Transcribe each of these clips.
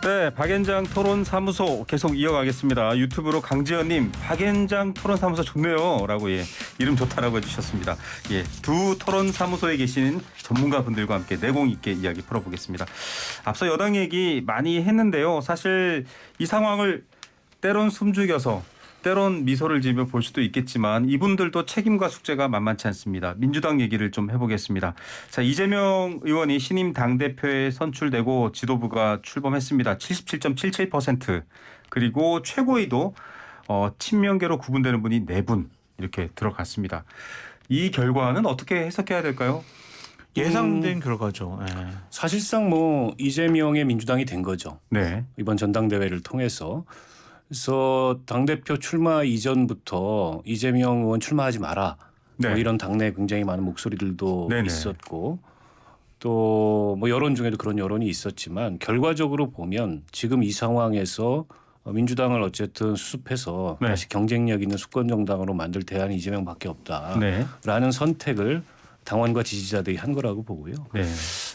네, 박앤장 토론사무소 계속 이어가겠습니다. 유튜브로 강지현님, 박앤장 토론사무소 좋네요. 라고 이름 좋다라고 해주셨습니다. 두 토론사무소에 계신 전문가분들과 함께 내공 있게 이야기 풀어보겠습니다. 앞서 여당 얘기 많이 했는데요. 사실 이 상황을 때론 숨죽여서 때론 미소를 지으며 볼 수도 있겠지만 이분들도 책임과 숙제가 만만치 않습니다. 민주당 얘기를 좀 해보겠습니다. 자, 이재명 의원이 신임 당대표에 선출되고 지도부가 출범했습니다. 77.77%. 그리고 최고위도 친명계로 구분되는 분이 4분 이렇게 들어갔습니다. 이 결과는 어떻게 해석해야 될까요? 예상된 결과죠. 네. 사실상 이재명의 민주당이 된 거죠. 네. 이번 전당대회를 통해서. 그래서 당대표 출마 이전부터 이재명 의원 출마하지 마라. 네. 이런 당내에 굉장히 많은 목소리들도 네네. 있었고 또 여론 중에도 그런 여론이 있었지만 결과적으로 보면 지금 이 상황에서 민주당을 어쨌든 수습해서 네. 다시 경쟁력 있는 수권 정당으로 만들 대안이 이재명밖에 없다라는 네. 선택을 당원과 지지자들이 한 거라고 보고요. 네.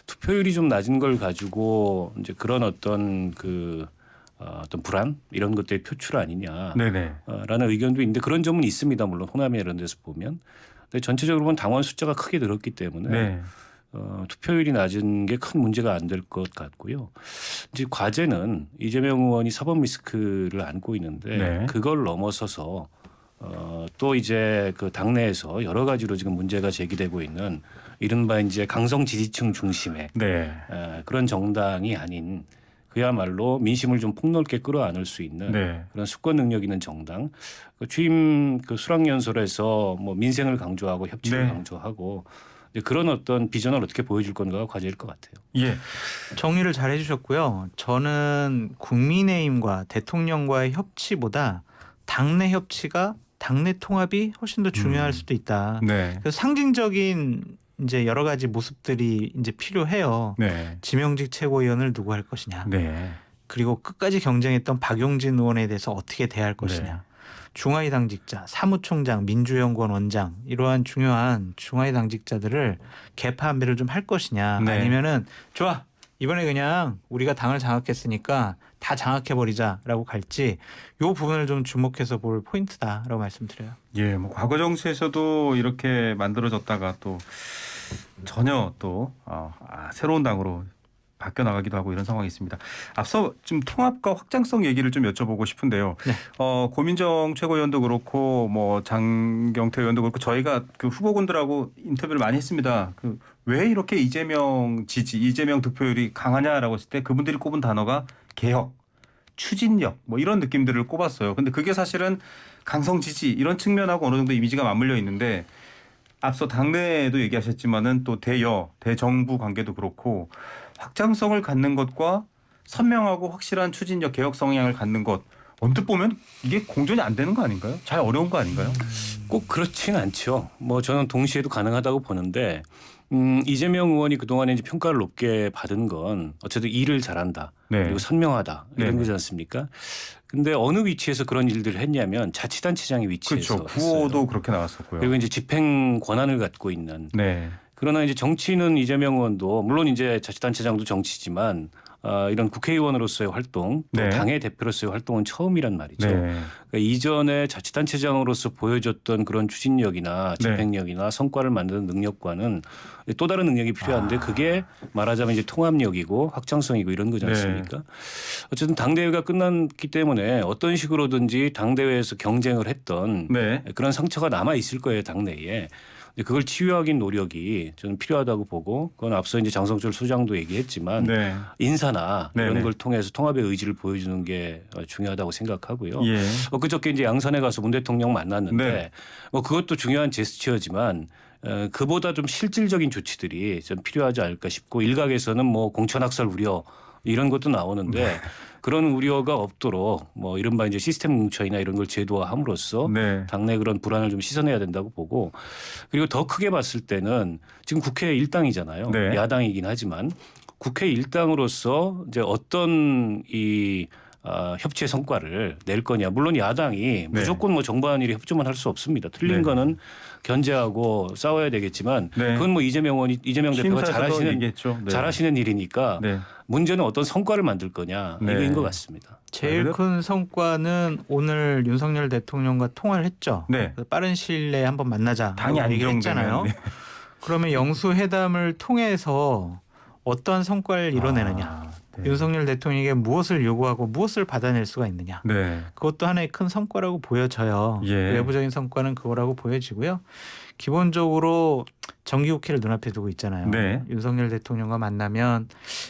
투표율이 좀 낮은 걸 가지고 이제 그런 어떤 불안 이런 것들의 표출 아니냐라는 네네. 의견도 있는데 그런 점은 있습니다. 물론 호남이나 이런 데서 보면. 근데 전체적으로 보면 당원 숫자가 크게 늘었기 때문에 네. 투표율이 낮은 게 큰 문제가 안 될 것 같고요. 이제 과제는 이재명 의원이 사법 리스크를 안고 있는데 네. 그걸 넘어서서 또 이제 그 당내에서 여러 가지로 지금 문제가 제기되고 있는 이른바 이제 강성 지지층 중심의 네. 그런 정당이 아닌 그야말로 민심을 좀 폭넓게 끌어안을 수 있는 네. 그런 수권 능력 있는 정당. 취임 수락연설에서 민생을 강조하고 협치를 네. 강조하고 그런 어떤 비전을 어떻게 보여줄 건가가 과제일 것 같아요. 예. 정리를 잘 해주셨고요. 저는 국민의힘과 대통령과의 협치보다 당내 협치가 당내 통합이 훨씬 더 중요할 수도 있다. 네. 그래서 상징적인 이제 여러 가지 모습들이 이제 필요해요. 네. 지명직 최고위원을 누구 할 것이냐. 네. 그리고 끝까지 경쟁했던 박용진 의원에 대해서 어떻게 대할 것이냐. 네. 중하위 당직자, 사무총장, 민주연구원 원장 이러한 중요한 중하위 당직자들을 개파 합의를 좀 할 것이냐. 네. 아니면은 좋아. 이번에 그냥 우리가 당을 장악했으니까 다 장악해버리자라고 갈지 이 부분을 좀 주목해서 볼 포인트다라고 말씀드려요. 예, 과거 정치에서도 이렇게 만들어졌다가 또 전혀 또 새로운 당으로 바뀌어 나가기도 하고 이런 상황이 있습니다. 앞서 좀 통합과 확장성 얘기를 좀 여쭤보고 싶은데요. 네. 고민정 최고위원도 그렇고 장경태 의원도 그렇고 저희가 그 후보군들하고 인터뷰를 많이 했습니다. 왜 이렇게 이재명 득표율이 강하냐라고 했을 때 그분들이 꼽은 단어가 개혁, 추진력 이런 느낌들을 꼽았어요. 근데 그게 사실은 강성 지지 이런 측면하고 어느 정도 이미지가 맞물려 있는데 앞서 당내에도 얘기하셨지만은 또 대정부 관계도 그렇고 확장성을 갖는 것과 선명하고 확실한 추진력 개혁 성향을 갖는 것 언뜻 보면 이게 공존이 안 되는 거 아닌가요? 잘 어려운 거 아닌가요? 꼭 그렇지는 않죠. 저는 동시에도 가능하다고 보는데 이재명 의원이 그동안에 이제 평가를 높게 받은 건 어쨌든 일을 잘한다. 네. 그리고 선명하다. 이런 네. 거지 않습니까? 근데 어느 위치에서 그런 일들을 했냐면 자치단체장의 위치에서 그렇죠. 구호도 했어요. 그렇게 나왔었고요. 그리고 이제 집행 권한을 갖고 있는. 네. 그러나 이제 정치는 이재명 의원도 물론 이제 자치단체장도 정치지만 이런 국회의원으로서의 활동, 또 네. 당의 대표로서의 활동은 처음이란 말이죠. 네. 그러니까 이전에 자치단체장으로서 보여줬던 그런 추진력이나 집행력이나 성과를 만드는 능력과는 또 다른 능력이 필요한데 그게 말하자면 이제 통합력이고 확장성이고 이런 거지 않습니까? 어쨌든 당대회가 끝났기 때문에 어떤 식으로든지 당대회에서 경쟁을 했던 네. 그런 상처가 남아 있을 거예요, 당내에. 그걸 치유하기 노력이 저는 필요하다고 보고 그건 앞서 이제 장성철 소장도 얘기했지만 네. 인사나 네네. 이런 걸 통해서 통합의 의지를 보여주는 게 중요하다고 생각하고요. 예. 그저께 이제 양산에 가서 문 대통령 만났는데 네. 그것도 중요한 제스처지만 그보다 좀 실질적인 조치들이 좀 필요하지 않을까 싶고 일각에서는 공천학살 우려 이런 것도 나오는데 그런 우려가 없도록 이른바 이제 시스템 공천이나 이런 걸 제도화함으로써 네. 당내 그런 불안을 좀 씻어내야 된다고 보고 그리고 더 크게 봤을 때는 지금 국회 일당이잖아요. 네. 야당이긴 하지만 국회 일당으로서 이제 어떤 이 협치의 성과를 낼 거냐. 물론 야당이 네. 무조건 뭐 정부안 일에 협조만 할 수 없습니다. 틀린 네. 거는 견제하고 싸워야 되겠지만 네. 그건 뭐 이재명 대표가 심사에서도 얘기했죠. 네. 잘하시는 일이니까 네. 문제는 어떤 성과를 만들 거냐 네. 이거인 것 같습니다. 제일 큰 성과는 오늘 윤석열 대통령과 통화를 했죠. 네. 그래서 빠른 시일 내에 한번 만나자. 당이 얘기했잖아요. 안정되면. 네. 그러면 영수회담을 통해서 어떤 성과를 이뤄내느냐. 아, 네. 윤석열 대통령에게 무엇을 요구하고 무엇을 받아낼 수가 있느냐. 네. 그것도 하나의 큰 성과라고 보여져요. 예. 외부적인 성과는 그거라고 보여지고요. 기본적으로 정기국회를 눈앞에 두고 있잖아요. 네. 윤석열 대통령과 만나면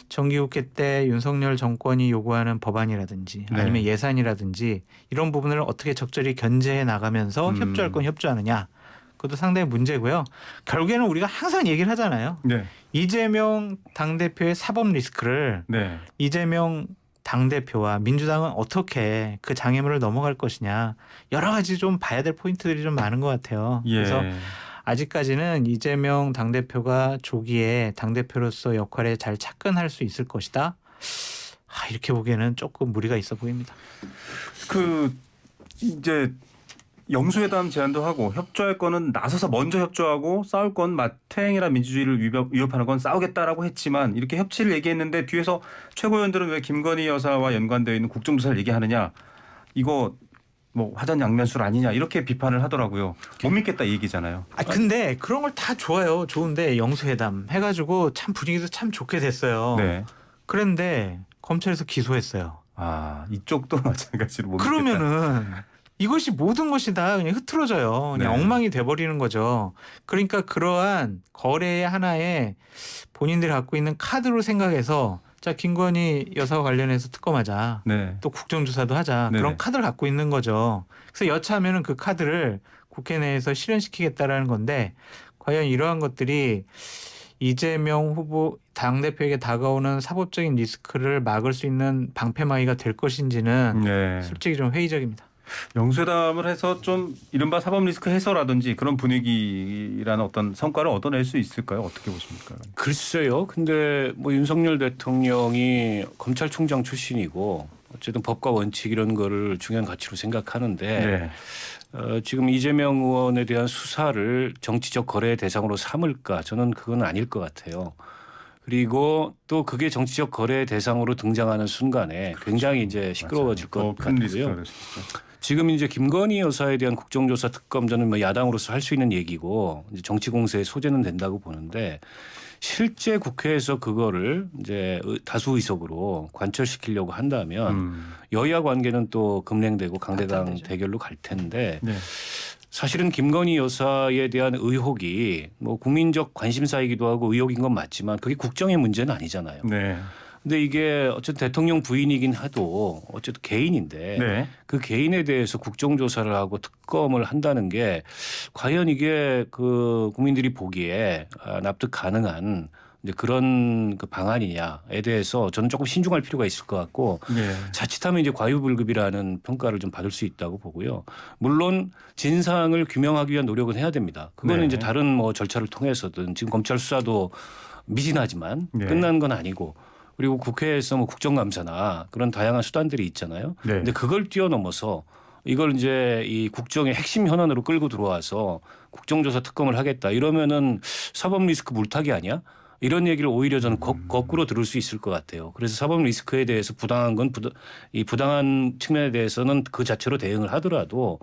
정기국회 때 윤석열 정권이 요구하는 법안이라든지 네. 아니면 예산이라든지 이런 부분을 어떻게 적절히 견제해 나가면서 협조할 건 협조하느냐. 그것도 상당히 문제고요. 결국에는 우리가 항상 얘기를 하잖아요. 네. 이재명 당대표의 사법 리스크를 네. 이재명 당대표와 민주당은 어떻게 그 장애물을 넘어갈 것이냐 여러 가지 좀 봐야 될 포인트들이 좀 많은 것 같아요. 예. 그래서 아직까지는 이재명 당대표가 조기에 당대표로서 역할에 잘 착근할 수 있을 것이다. 이렇게 보기에는 조금 무리가 있어 보입니다. 그 이제 영수회담 제안도 하고 협조할 거는 나서서 먼저 협조하고 싸울 건 마탱이나 민주주의를 위협하는 건 싸우겠다라고 했지만 이렇게 협치를 얘기했는데 뒤에서 최고위원들은 왜 김건희 여사와 연관되어 있는 국정조사를 얘기하느냐 이거 뭐 화전양면술 아니냐 이렇게 비판을 하더라고요. 못 믿겠다 이 얘기잖아요. 근데 그런 걸 다 좋아요. 좋은데 영수회담 해가지고 참 분위기도 참 좋게 됐어요. 네. 그런데 검찰에서 기소했어요. 아 이쪽도 마찬가지로 못 믿겠다. 그러면은 이것이 모든 것이 다 그냥 흐트러져요. 그냥 네. 엉망이 돼버리는 거죠. 그러니까 그러한 거래의 하나에 본인들이 갖고 있는 카드로 생각해서 자 김건희 여사와 관련해서 특검하자. 네. 또 국정조사도 하자. 네네. 그런 카드를 갖고 있는 거죠. 그래서 여차하면은 그 카드를 국회 내에서 실현시키겠다라는 건데 과연 이러한 것들이 이재명 후보 당대표에게 다가오는 사법적인 리스크를 막을 수 있는 방패막이가 될 것인지는 네. 솔직히 좀 회의적입니다. 영수회담을 해서 좀 이른바 사법 리스크 해소라든지 그런 분위기라는 어떤 성과를 얻어낼 수 있을까요? 어떻게 보십니까? 글쎄요. 근데 뭐 윤석열 대통령이 검찰총장 출신이고 어쨌든 법과 원칙 이런 거를 중요한 가치로 생각하는데 네. 지금 이재명 의원에 대한 수사를 정치적 거래의 대상으로 삼을까? 저는 그건 아닐 것 같아요. 그리고 또 그게 정치적 거래의 대상으로 등장하는 순간에 굉장히 이제 시끄러워질 것 큰 리스크가 같고요. 될 수 있죠. 지금 이제 김건희 여사에 대한 국정조사 특검 저는 뭐 야당으로서 할 수 있는 얘기고 이제 정치 공세의 소재는 된다고 보는데 실제 국회에서 그거를 이제 다수 의석으로 관철시키려고 한다면 여야 관계는 또 급냉되고 강대강 발전되죠. 대결로 갈 텐데 네. 사실은 김건희 여사에 대한 의혹이 뭐 국민적 관심사이기도 하고 의혹인 건 맞지만 그게 국정의 문제는 아니잖아요. 네. 근데 이게 어쨌든 대통령 부인이긴 해도 어쨌든 개인인데 네. 그 개인에 대해서 국정조사를 하고 특검을 한다는 게 과연 이게 그 국민들이 보기에 납득 가능한 이제 그런 그 방안이냐에 대해서 저는 조금 신중할 필요가 있을 것 같고 네. 자칫하면 이제 과유불급이라는 평가를 좀 받을 수 있다고 보고요. 물론 진상을 규명하기 위한 노력은 해야 됩니다. 그거는 네. 이제 다른 뭐 절차를 통해서든 지금 검찰 수사도 미진하지만 네. 끝난 건 아니고 그리고 국회에서 뭐 국정감사나 그런 다양한 수단들이 있잖아요. 네. 근데 그걸 뛰어넘어서 이걸 이제 이 국정의 핵심 현안으로 끌고 들어와서 국정조사 특검을 하겠다 이러면은 사법 리스크 물타기 아니야? 이런 얘기를 오히려 저는 거꾸로 들을 수 있을 것 같아요. 그래서 사법 리스크에 대해서 부당한 건 이 부당한 측면에 대해서는 그 자체로 대응을 하더라도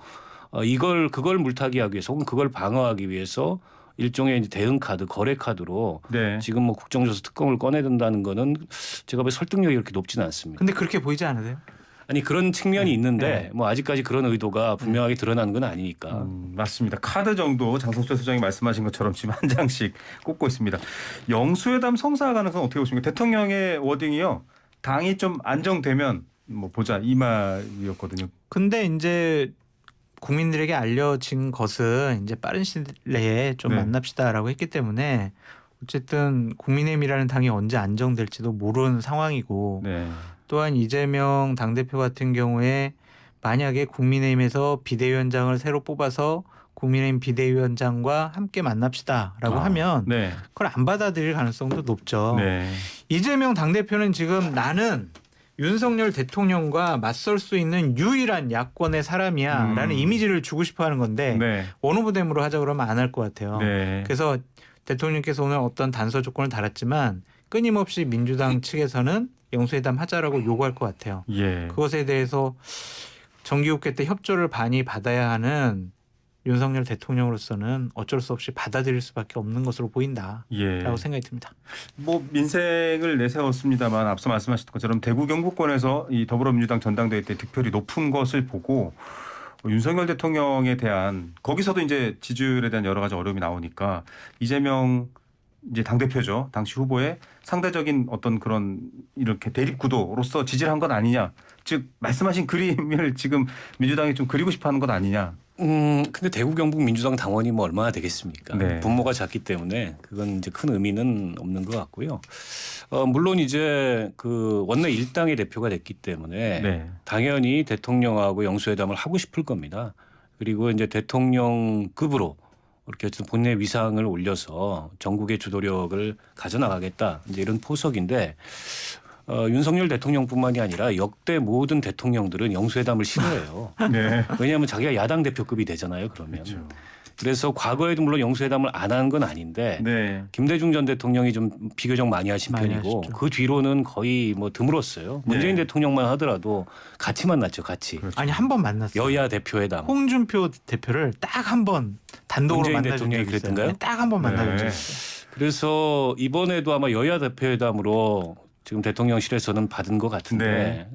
그걸 물타기하기 위해서 혹은 그걸 방어하기 위해서 일종의 이제 대응 카드, 거래 카드로 네. 지금 뭐 국정조사 특검을 꺼내든다는 거는 제가 보기에 설득력이 그렇게 높지는 않습니다. 근데 그렇게 보이지 않으세요? 아니 그런 측면이 있는데 네. 뭐 아직까지 그런 의도가 분명하게 드러나는 건 아니니까. 맞습니다. 카드 정도 장성철 소장이 말씀하신 것처럼 지금 한 장씩 꽂고 있습니다. 영수회담 성사 가능성 어떻게 보십니까? 대통령의 워딩이요. 당이 좀 안정되면 뭐 보자 이 말이었거든요. 근데 이제 국민들에게 알려진 것은 이제 빠른 시일 내에 좀 네. 만납시다라고 했기 때문에 어쨌든 국민의힘이라는 당이 언제 안정될지도 모르는 상황이고 네. 또한 이재명 당대표 같은 경우에 만약에 국민의힘에서 비대위원장을 새로 뽑아서 국민의힘 비대위원장과 함께 만납시다라고 하면 네. 그걸 안 받아들일 가능성도 높죠. 네. 이재명 당대표는 지금 나는 윤석열 대통령과 맞설 수 있는 유일한 야권의 사람이야라는 이미지를 주고 싶어하는 건데 네. 원오브댐으로 하자 그러면 안 할 것 같아요. 네. 그래서 대통령께서 오늘 어떤 단서 조건을 달았지만 끊임없이 민주당 측에서는 영수회담 하자라고 요구할 것 같아요. 예. 그것에 대해서 정기국회 때 협조를 많이 받아야 하는 윤석열 대통령으로서는 어쩔 수 없이 받아들일 수밖에 없는 것으로 보인다라고 예. 생각이 듭니다. 뭐 민생을 내세웠습니다만 앞서 말씀하셨던 것처럼 대구 경북권에서 이 더불어민주당 전당대회 때 득표율이 높은 것을 보고 윤석열 대통령에 대한 거기서도 이제 지지율에 대한 여러 가지 어려움이 나오니까 이재명 이제 당대표죠. 당시 후보의 상대적인 어떤 그런 이렇게 대립 구도로서 지지를 한 것 아니냐. 즉 말씀하신 그림을 지금 민주당이 좀 그리고 싶어 하는 것 아니냐. 근데 대구 경북 민주당 당원이 뭐 얼마나 되겠습니까? 네. 분모가 작기 때문에 그건 이제 큰 의미는 없는 것 같고요. 물론 이제 그 원내 일당의 대표가 됐기 때문에 네. 당연히 대통령하고 영수회담을 하고 싶을 겁니다. 그리고 이제 대통령급으로 이렇게 어떤 본인의 위상을 올려서 전국의 주도력을 가져나가겠다. 이제 이런 포석인데 윤석열 대통령뿐만이 아니라 역대 모든 대통령들은 영수회담을 싫어해요. 네. 왜냐하면 자기가 야당 대표급이 되잖아요. 그러면. 그렇죠. 그래서 과거에도 물론 영수회담을 안 한 건 아닌데 네. 김대중 전 대통령이 좀 비교적 많이 하신 많이 편이고 하셨죠. 그 뒤로는 거의 뭐 드물었어요. 문재인 네. 대통령만 하더라도 같이 만났죠. 같이. 그렇죠. 아니 한 번 만났어요. 여야 대표회담. 홍준표 대표를 딱 한 번 단독으로 문재인 만나준 대통령이 적이 있어요. 그랬던가요? 딱 한 번 만나준 네. 적이 있어요. 그래서 이번에도 아마 여야 대표회담으로 지금 대통령실에서는 받은 것 같은데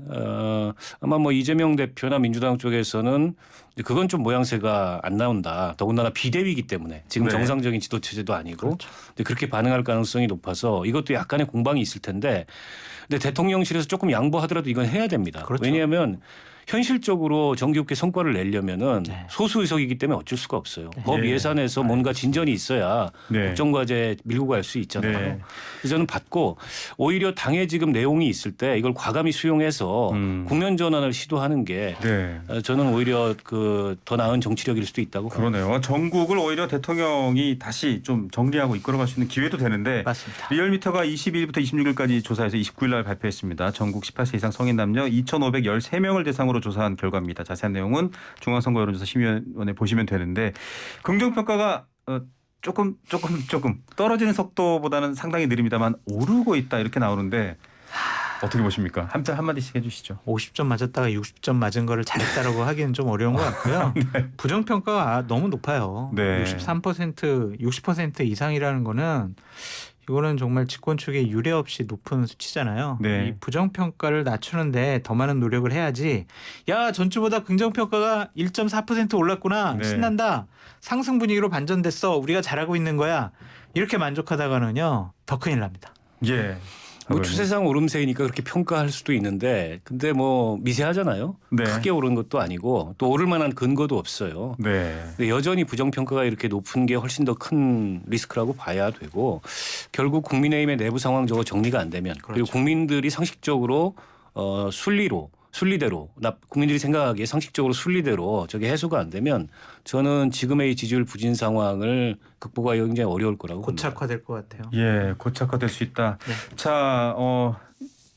아마 뭐 이재명 대표나 민주당 쪽에서는 이제 그건 좀 모양새가 안 나온다. 더군다나 비대위이기 때문에 지금 네. 정상적인 지도 체제도 아니고 그렇죠. 근데 그렇게 반응할 가능성이 높아서 이것도 약간의 공방이 있을 텐데 근데 대통령실에서 조금 양보하더라도 이건 해야 됩니다. 그렇죠. 왜냐하면 현실적으로 정기국회 성과를 내려면은 네. 소수 의석이기 때문에 어쩔 수가 없어요. 네. 법 예. 예산에서 뭔가 진전이 있어야 네. 국정과제 밀고 갈 수 있잖아요. 네. 그래서 저는 받고 오히려 당에 지금 내용이 있을 때 이걸 과감히 수용해서 국면 전환을 시도하는 게 네. 저는 오히려 그 더 나은 정치력일 수도 있다고 봅니다. 그러네요. 전국을 오히려 대통령이 다시 좀 정리하고 이끌어갈 수 있는 기회도 되는데 맞습니다. 리얼미터가 22일부터 26일까지 조사해서 29일 날 발표했습니다. 전국 18세 이상 성인 남녀 2,513명을 대상으로 조사한 결과입니다. 자세한 내용은 중앙선거 여론조사 심의위원회 보시면 되는데 긍정평가가 조금 떨어지는 속도보다는 상당히 느립니다만 오르고 있다 이렇게 나오는데 어떻게 보십니까? 한마디씩 해주시죠. 50점 맞았다가 60점 맞은 거를 잘했다라고 하기는 좀 어려운 것 같고요. 부정평가가 너무 높아요. 네. 63%, 60% 이상이라는 거는 이거는 정말 집권 측에 유례 없이 높은 수치잖아요. 네. 이 부정평가를 낮추는데 더 많은 노력을 해야지. 야, 전주보다 긍정평가가 1.4% 올랐구나. 네. 신난다. 상승 분위기로 반전됐어. 우리가 잘하고 있는 거야. 이렇게 만족하다가는요. 더 큰일 납니다. 예. 뭐 추세상 오름세이니까 그렇게 평가할 수도 있는데 근데 뭐 미세하잖아요. 네. 크게 오른 것도 아니고 또 오를 만한 근거도 없어요. 네. 근데 여전히 부정평가가 이렇게 높은 게 훨씬 더 큰 리스크라고 봐야 되고 결국 국민의힘의 내부 상황 저거 정리가 안 되면 그리고 그렇죠. 국민들이 상식적으로 순리대로 국민들이 생각하기에 상식적으로 순리대로 저게 해소가 안 되면 저는 지금의 이 지지율 부진 상황을 극복하기 굉장히 어려울 거라고 봅니다. 고착화될 것 같아요. 예, 고착화될 수 있다. 네. 자,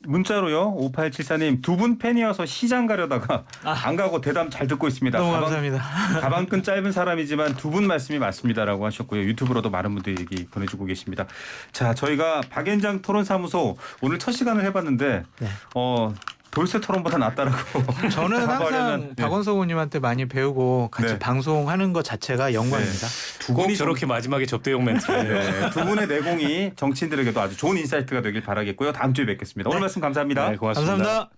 문자로요. 5874님 두 분 팬이어서 시장 가려다가 안 가고 대담 잘 듣고 있습니다. 너무 감사합니다. 가방끈 짧은 사람이지만 두 분 말씀이 맞습니다라고 하셨고요. 유튜브로도 많은 분들이 얘기 보내주고 계십니다. 자, 저희가 박앤장 토론사무소 오늘 첫 시간을 해봤는데 네. 돌쇠 토론보다 낫다라고. 저는 항상 자부하려면, 박원석 의원님한테 많이 배우고 같이 네. 방송하는 것 자체가 영광입니다. 두 꼭 분이 저렇게 마지막에 접대용 멘트. 네, 두 분의 내공이 정치인들에게도 아주 좋은 인사이트가 되길 바라겠고요. 다음 주에 뵙겠습니다. 오늘 말씀 감사합니다. 네, 고맙습니다. 감사합니다.